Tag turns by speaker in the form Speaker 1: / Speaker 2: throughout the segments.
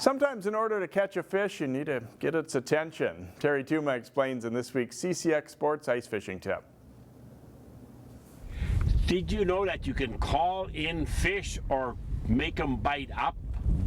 Speaker 1: Sometimes in order to catch a fish, you need to get its attention. Terry Tuma explains in this week's CCX Sports Ice Fishing Tip.
Speaker 2: Did you know that you can call in fish or make them bite up?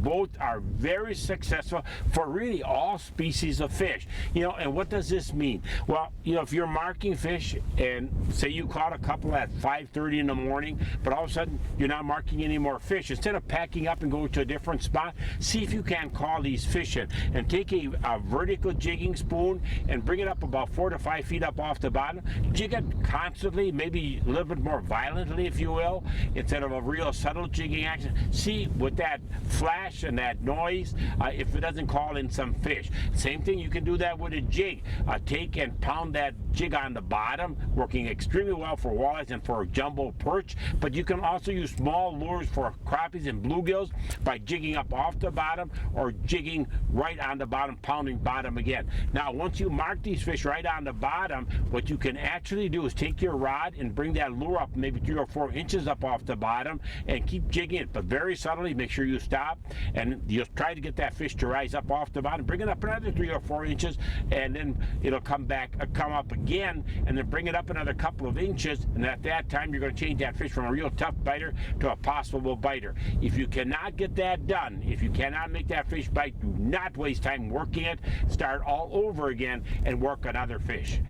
Speaker 2: Both are very successful for really all species of fish. And what does this mean? Well, if you're marking fish and say you caught a couple at 5:30 in the morning, but all of a sudden you're not marking any more fish, instead of packing up and going to a different spot, see if you can call these fish in and take a vertical jigging spoon and bring it up about 4 to 5 feet up off the bottom. Jig it constantly, maybe a little bit more violently, if you will, instead of a real subtle jigging action. See with that flash and that noise if it doesn't call in some fish. Same thing, you can do that with a jig. Take and pound that jig on the bottom, working extremely well for walleyes and for jumbo perch, but you can also use small lures for crappies and bluegills by jigging up off the bottom or jigging right on the bottom, pounding bottom again. Now once you mark these fish right on the bottom, what you can actually do is take your rod and bring that lure up maybe 3 or 4 inches up off the bottom and keep jigging it, but very subtly. Make sure you stop and you'll try to get that fish to rise up off the bottom. Bring it up another 3 or 4 inches, and then it'll come up again, and then bring it up another couple of inches, and at that time you're going to change that fish from a real tough biter to a possible biter. If you cannot get that done, if you cannot make that fish bite, do not waste time working it. Start all over again and work another fish.